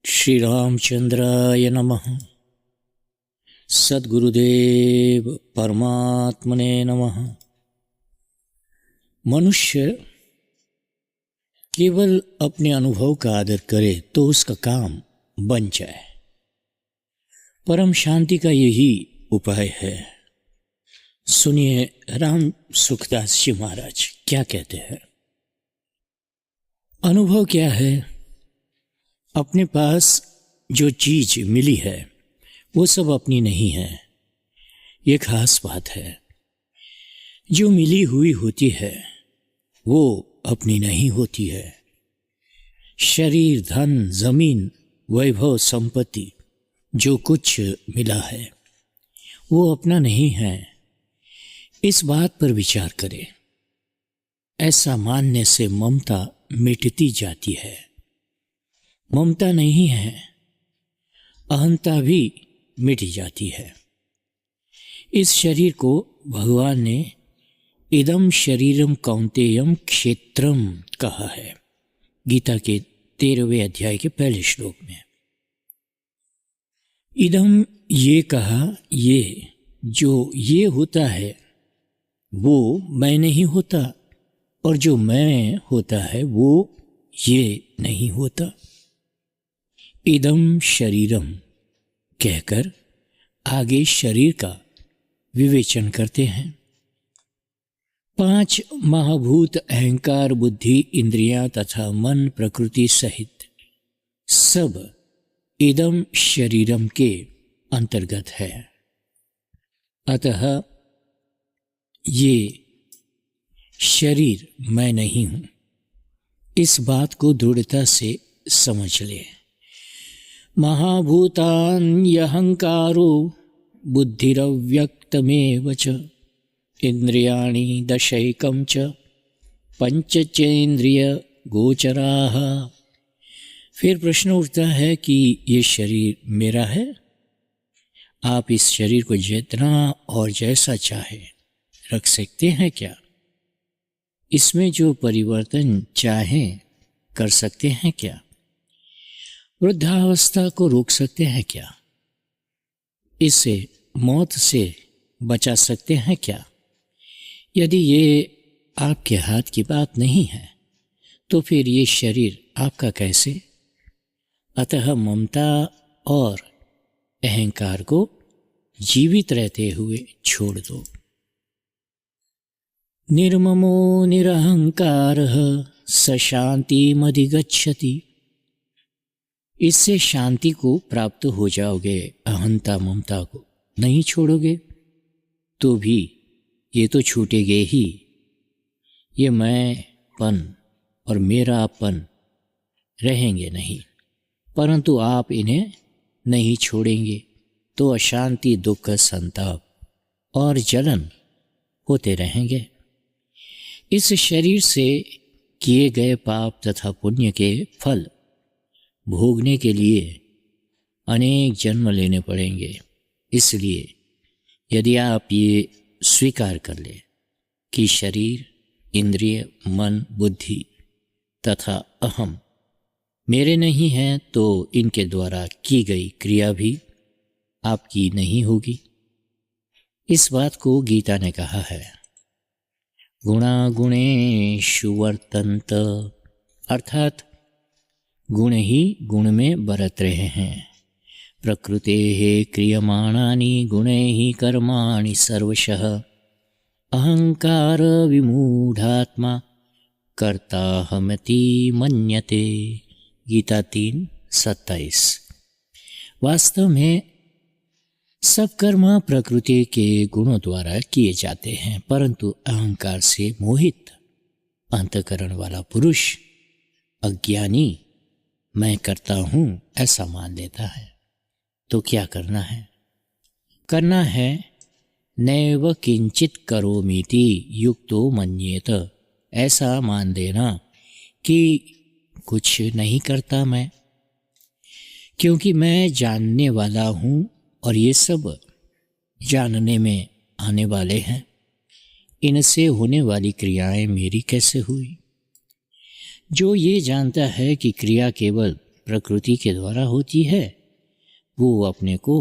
श्री रामचंद्राय नमः। सद्गुरुदेव परमात्मने नमः। मनुष्य केवल अपने अनुभव का आदर करे तो उसका काम बन जाए। परम शांति का यही उपाय है। सुनिए राम सुखदास जी महाराज क्या कहते हैं। अनुभव क्या है? अपने पास जो चीज मिली है वो सब अपनी नहीं है, ये खास बात है। जो मिली हुई होती है वो अपनी नहीं होती है। शरीर, धन, जमीन, वैभव, संपत्ति, जो कुछ मिला है वो अपना नहीं है। इस बात पर विचार करें। ऐसा मानने से ममता मिटती जाती है। ममता नहीं है, अहंता भी मिट जाती है। इस शरीर को भगवान ने इदम शरीरम कौन्तेयम क्षेत्रम कहा है, गीता के 13वें अध्याय के पहले श्लोक में। इदम ये कहा, ये जो ये होता है वो मैं नहीं होता, और जो मैं होता है वो ये नहीं होता। इदम शरीरम कहकर आगे शरीर का विवेचन करते हैं। 5 महाभूत अहंकार, बुद्धि, इंद्रियां तथा मन, प्रकृति सहित सब इदम शरीरम के अंतर्गत है। अतः ये शरीर मैं नहीं हूं। इस बात को दृढ़ता से समझ ले। महाभूतान्यहंकारो बुद्धिरव्यक्तमेव च इंद्रियाणि दशैकं च पंचचेन्द्रिय गोचराः। फिर प्रश्न उठता है कि ये शरीर मेरा है? आप इस शरीर को जितना और जैसा चाहे रख सकते हैं क्या? इसमें जो परिवर्तन चाहें कर सकते हैं क्या? वृद्धावस्था को रोक सकते हैं क्या? इससे मौत से बचा सकते हैं क्या? यदि ये आपके हाथ की बात नहीं है तो फिर ये शरीर आपका कैसे? अतः ममता और अहंकार को जीवित रहते हुए छोड़ दो। निर्ममो निरहंकारः स शान्तिमधिगच्छति। इससे शांति को प्राप्त हो जाओगे। अहंता ममता को नहीं छोड़ोगे तो भी ये तो छूटेगे ही। ये मैंपन और मेरापन रहेंगे नहीं, परंतु आप इन्हें नहीं छोड़ेंगे तो अशांति, दुख, संताप और जलन होते रहेंगे। इस शरीर से किए गए पाप तथा पुण्य के फल भोगने के लिए अनेक जन्म लेने पड़ेंगे। इसलिए यदि आप ये स्वीकार कर ले कि शरीर, इंद्रिय, मन, बुद्धि तथा अहम मेरे नहीं हैं, तो इनके द्वारा की गई क्रिया भी आपकी नहीं होगी। इस बात को गीता ने कहा है, गुणा गुणेषु वर्तन्त, अर्थात गुण ही गुण में बरत रहे हैं। प्रकृतेः क्रियमाणानि गुणैः कर्माणि सर्वशः अहंकार विमूढ़ात्मा कर्ताहमिति मन्यते। गीता 3:27। वास्तव में सब कर्म प्रकृति के गुणों द्वारा किए जाते हैं, परंतु अहंकार से मोहित अंतःकरण वाला पुरुष, अज्ञानी, मैं करता हूं ऐसा मान लेता है। तो क्या करना है? करना है नैव किंचित करोमीति युक्तो मन्येत। ऐसा मान देना कि कुछ नहीं करता मैं, क्योंकि मैं जानने वाला हूं और ये सब जानने में आने वाले हैं। इनसे होने वाली क्रियाएं मेरी कैसे हुई? जो ये जानता है कि क्रिया केवल प्रकृति के द्वारा होती है, वो अपने को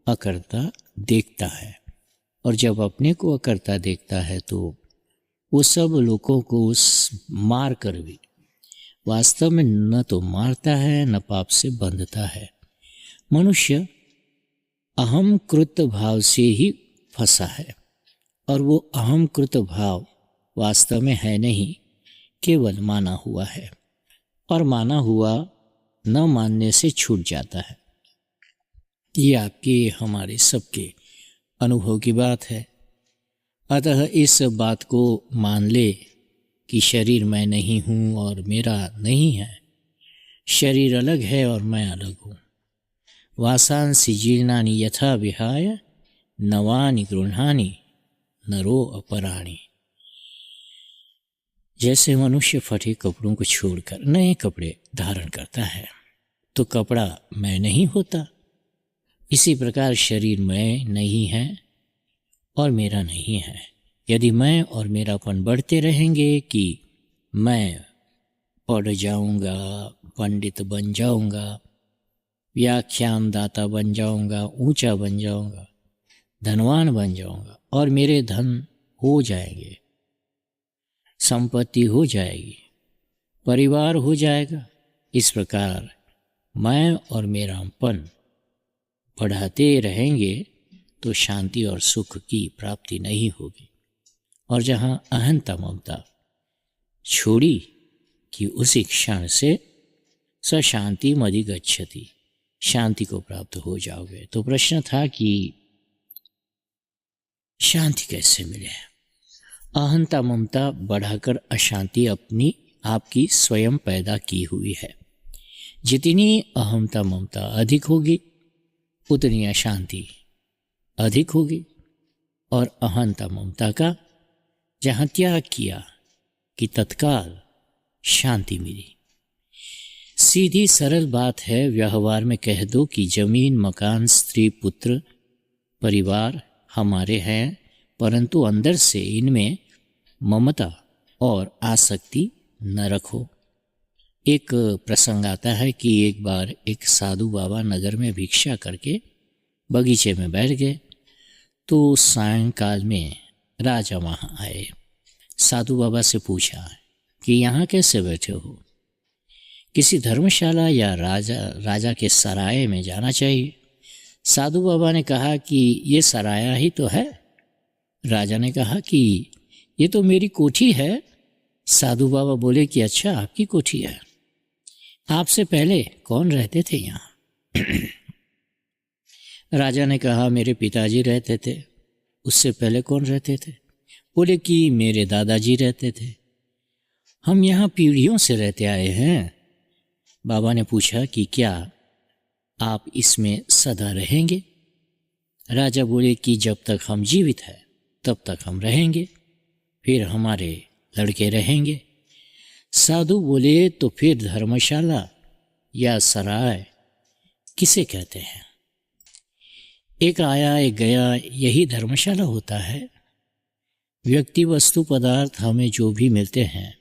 अकर्ता देखता है। और जब अपने को अकर्ता देखता है तो वो सब लोगों को मार कर भी वास्तव में न तो मारता है न पाप से बंधता है। मनुष्य अहम कृत भाव से ही फंसा है, और वो अहम कृत भाव वास्तव में है नहीं, केवल माना हुआ है, और माना हुआ न मानने से छूट जाता है। ये आपके हमारे सबके अनुभव की बात है। अतः इस बात को मान ले कि शरीर मैं नहीं हूँ और मेरा नहीं है, शरीर अलग है और मैं अलग हूँ। वासांसि जीर्णानि यथा विहाय नवानि गृह्णानि नरो अपराणि। जैसे मनुष्य फटे कपड़ों को छोड़कर नए कपड़े धारण करता है तो कपड़ा मैं नहीं होता, इसी प्रकार शरीर मैं नहीं है और मेरा नहीं है। यदि मैं और मेरापन बढ़ते रहेंगे कि मैं पढ़ जाऊंगा, पंडित बन जाऊंगा, व्याख्यानदाता बन जाऊंगा, ऊंचा बन जाऊंगा, धनवान बन जाऊंगा और मेरे धन हो जाएंगे, संपत्ति हो जाएगी, परिवार हो जाएगा, इस प्रकार मैं और मेरापन बढ़ाते रहेंगे तो शांति और सुख की प्राप्ति नहीं होगी। और जहाँ अहंता ममता छोड़ी कि उसी क्षण से स शांति मधिगच्छति, शांति को प्राप्त हो जाओगे। तो प्रश्न था कि शांति कैसे मिले। अहंता ममता बढ़ाकर अशांति अपनी आपकी स्वयं पैदा की हुई है। जितनी अहंता ममता अधिक होगी उतनी अशांति अधिक होगी, और अहंता ममता का जहाँ त्याग किया कि तत्काल शांति मिली। सीधी सरल बात है, व्यवहार में कह दो कि जमीन, मकान, स्त्री, पुत्र, परिवार हमारे हैं, परंतु अंदर से इनमें ममता और आसक्ति न रखो। एक प्रसंग आता है कि एक बार एक साधु बाबा नगर में भिक्षा करके बगीचे में बैठ गए, तो सायंकाल में राजा वहाँ आए। साधु बाबा से पूछा कि यहाँ कैसे बैठे हो, किसी धर्मशाला या राजा के सराय में जाना चाहिए। साधु बाबा ने कहा कि ये सराया ही तो है। राजा ने कहा कि ये तो मेरी कोठी है। साधु बाबा बोले कि अच्छा, आपकी कोठी है, आपसे पहले कौन रहते थे यहाँ? राजा ने कहा मेरे पिताजी रहते थे। उससे पहले कौन रहते थे? बोले कि मेरे दादाजी रहते थे। हम यहाँ पीढ़ियों से रहते आए हैं। बाबा ने पूछा कि क्या आप इसमें सदा रहेंगे? राजा बोले कि जब तक हम जीवित हैं तब तक हम रहेंगे, फिर हमारे लड़के रहेंगे। साधु बोले तो फिर धर्मशाला या सराय किसे कहते हैं? एक आया एक गया, यही धर्मशाला होता है। व्यक्ति, वस्तु, पदार्थ हमें जो भी मिलते हैं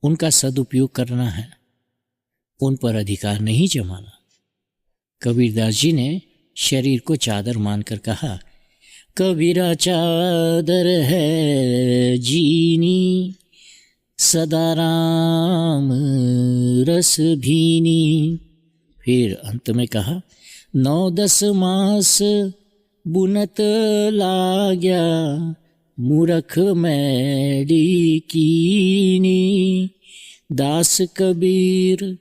उनका सदुपयोग करना है, उन पर अधिकार नहीं जमाना। कबीरदास जी ने शरीर को चादर मानकर कहा, कबीरा चादर है जीनी, सदा राम रस भीनी। फिर अंत में कहा, 9-10 मास बुनत लाग्या, मूरख मैडी कीनी। दास कबीर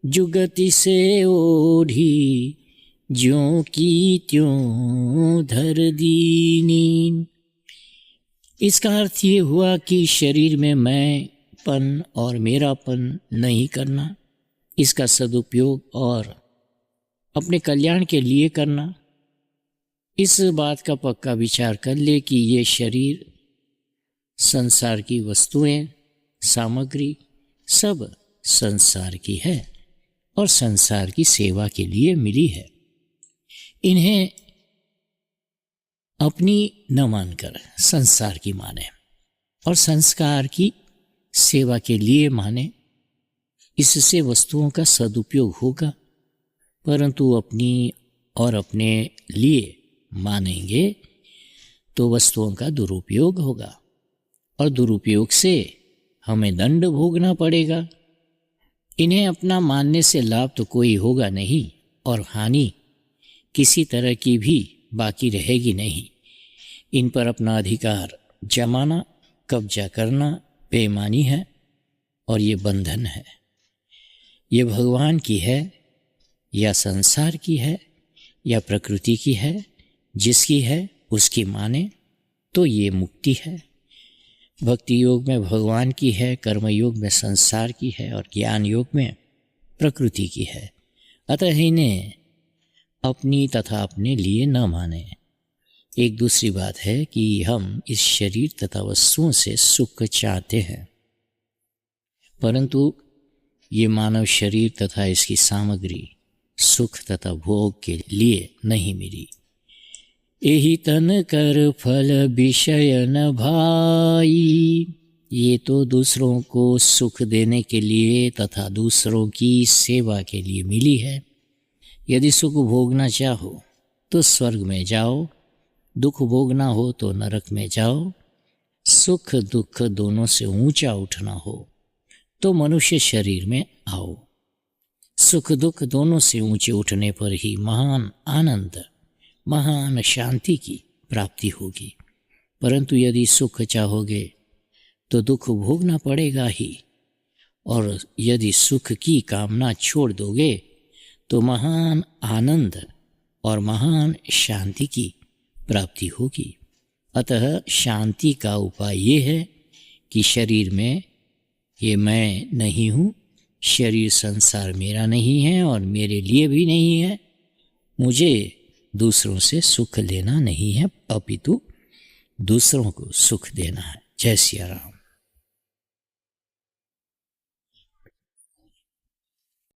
जुगति से ओढ़ी, ज्यों की त्यों धर दीनी। इसका अर्थ ये हुआ कि शरीर में मैंपन और मेरापन नहीं करना, इसका सदुपयोग और अपने कल्याण के लिए करना। इस बात का पक्का विचार कर ले कि ये शरीर, संसार की वस्तुएं, सामग्री सब संसार की है और संसार की सेवा के लिए मिली है। इन्हें अपनी न मानकर संसार की माने और संस्कार की सेवा के लिए माने, इससे वस्तुओं का सदुपयोग होगा, परंतु अपनी और अपने लिए मानेंगे तो वस्तुओं का दुरुपयोग होगा और दुरुपयोग से हमें दंड भोगना पड़ेगा। इन्हें अपना मानने से लाभ तो कोई होगा नहीं और हानि किसी तरह की भी बाकी रहेगी नहीं। इन पर अपना अधिकार जमाना, कब्जा करना बेईमानी है और ये बंधन है। ये भगवान की है या संसार की है या प्रकृति की है, जिसकी है उसकी माने तो ये मुक्ति है। भक्ति योग में भगवान की है, कर्म योग में संसार की है और ज्ञान योग में प्रकृति की है। अतः इन्हें अपनी तथा अपने लिए न माने। एक दूसरी बात है कि हम इस शरीर तथा वस्तुओं से सुख चाहते हैं, परंतु ये मानव शरीर तथा इसकी सामग्री सुख तथा भोग के लिए नहीं मिली। यही तन कर फल विषय न भाई, ये तो दूसरों को सुख देने के लिए तथा दूसरों की सेवा के लिए मिली है। यदि सुख भोगना चाहो तो स्वर्ग में जाओ, दुख भोगना हो तो नरक में जाओ। सुख दुख दोनों से ऊंचा उठना हो तो मनुष्य शरीर में आओ। सुख दुख दोनों से ऊंचे उठने पर ही महान आनंद, महान शांति की प्राप्ति होगी। परंतु यदि सुख चाहोगे तो दुख भोगना पड़ेगा ही, और यदि सुख की कामना छोड़ दोगे तो महान आनंद और महान शांति की प्राप्ति होगी। अतः शांति का उपाय ये है कि शरीर में ये मैं नहीं हूँ, शरीर संसार मेरा नहीं है और मेरे लिए भी नहीं है। मुझे दूसरों से सुख लेना नहीं है, अपितु दूसरों को सुख देना है। जय सिया राम।